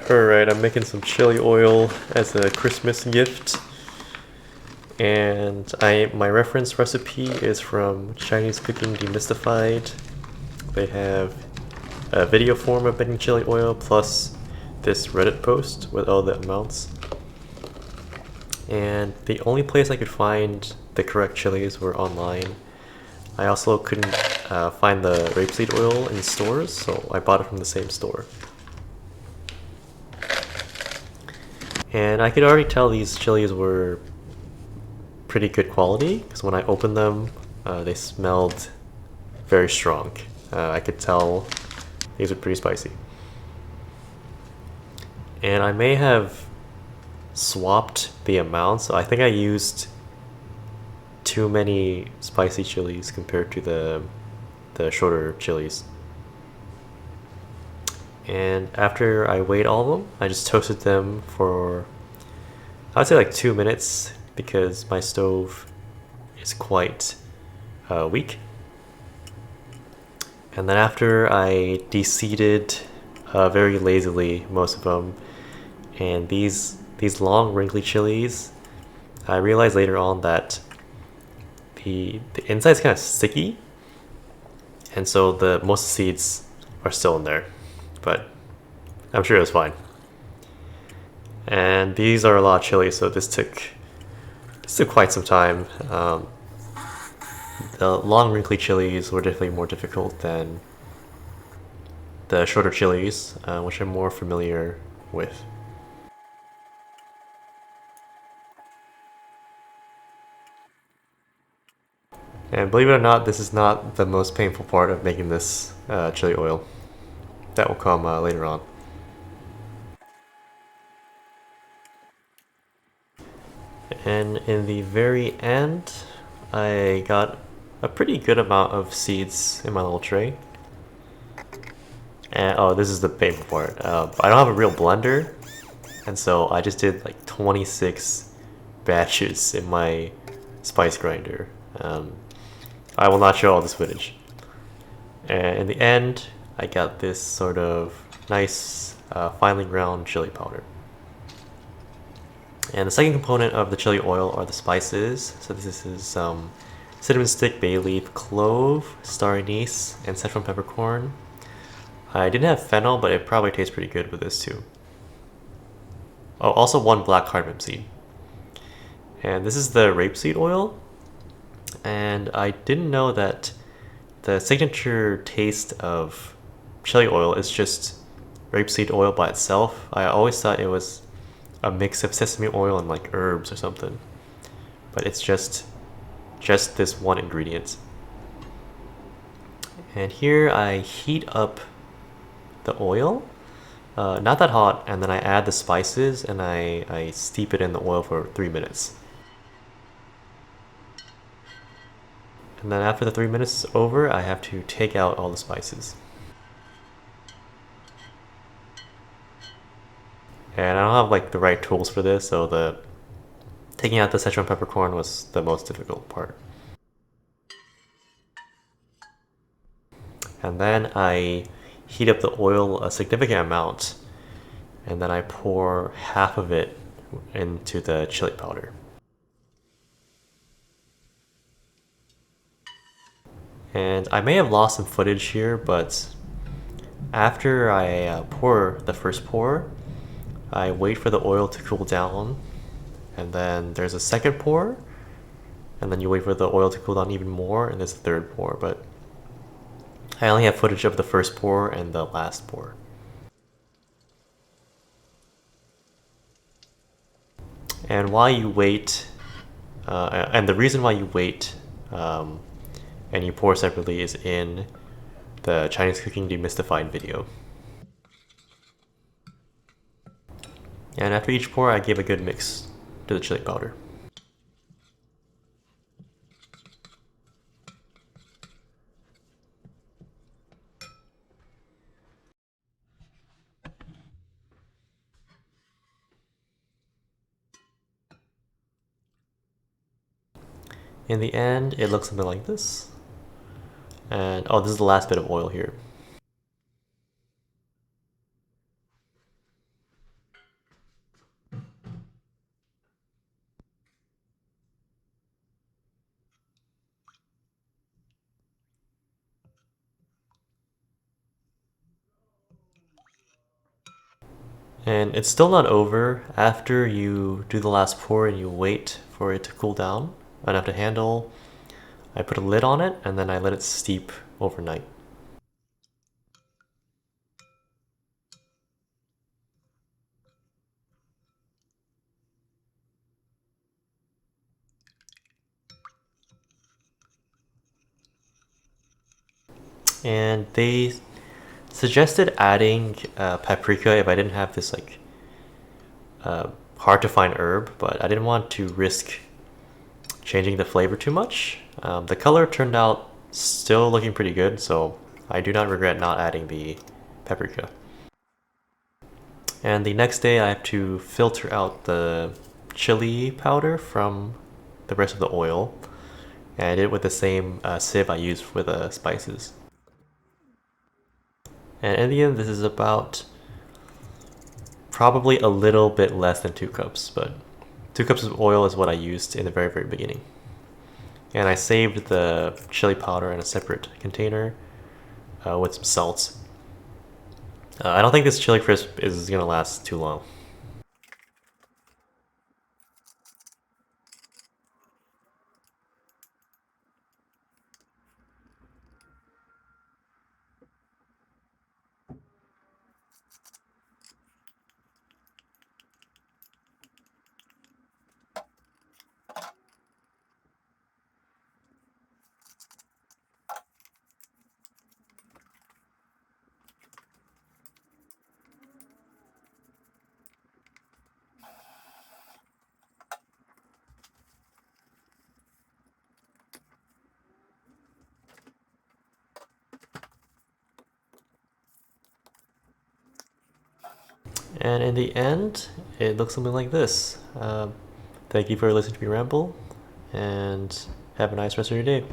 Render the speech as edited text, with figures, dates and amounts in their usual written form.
Alright, I'm making some chili oil as a Christmas gift. And my reference recipe is from Chinese Cooking Demystified. They have a video form of making chili oil plus this Reddit post with all the amounts. And the only place I could find the correct chilies were online. I also couldn't find the rapeseed oil in stores, so I bought it from the same store. And I could already tell these chilies were pretty good quality, because when I opened them, they smelled very strong. I could tell these were pretty spicy. And I may have swapped the amount, so I think I used too many spicy chilies compared to the shorter chilies. And after I weighed all of them, I just toasted them for, I would say like 2 minutes, because my stove is quite weak. And then after I de-seeded very lazily most of them, and these long wrinkly chilies, I realized later on that the inside's kind of sticky, and so most of the seeds are still in there, but I'm sure it was fine. And these are a lot of chili, so this took quite some time. The long wrinkly chilies were definitely more difficult than the shorter chilies, which I'm more familiar with. And believe it or not, this is not the most painful part of making this chili oil. That will come later on. And in the very end, I got a pretty good amount of seeds in my little tray. And oh, this is the painful part. I don't have a real blender, and so I just did like 26 batches in my spice grinder. I will not show all this footage. And in the end, I got this sort of nice finely ground chili powder. And the second component of the chili oil are the spices. So this is cinnamon stick, bay leaf, clove, star anise, and Sichuan peppercorn. I didn't have fennel, but it probably tastes pretty good with this too. Oh, also 1 black cardamom seed. And this is the rapeseed oil. And I didn't know that the signature taste of chili oil is just rapeseed oil by itself. I always thought it was a mix of sesame oil and like herbs or something, but it's just this one ingredient. And here I heat up the oil, not that hot, and then I add the spices and I steep it in the oil for 3 minutes. And then after the 3 minutes is over, I have to take out all the spices. And I don't have like the right tools for this, so taking out the Sichuan peppercorn was the most difficult part. And then I heat up the oil a significant amount, and then I pour half of it into the chili powder. And I may have lost some footage here, but after I pour the first pour, I wait for the oil to cool down, and then there's a second pour, and then you wait for the oil to cool down even more, and there's a third pour, but I only have footage of the first pour and the last pour. And while you wait, and the reason why you wait and you pour separately is in the Chinese Cooking Demystified video. And after each pour, I give a good mix to the chili powder. In the end, it looks something like this. And oh, this is the last bit of oil here. And it's still not over. After you do the last pour and you wait for it to cool down enough to handle, I put a lid on it and then I let it steep overnight. And they suggested adding paprika if I didn't have this like hard to find herb, but I didn't want to risk changing the flavor too much. The color turned out still looking pretty good, so I do not regret not adding the paprika. And the next day I have to filter out the chili powder from the rest of the oil, and I did it with the same sieve I used for the spices. And in the end, this is about probably a little bit less than 2 cups, but 2 cups of oil is what I used in the very, very beginning. And I saved the chili powder in a separate container with some salt. I don't think this chili crisp is gonna last too long. And in the end, it looks something like this. Thank you for listening to me ramble, and have a nice rest of your day.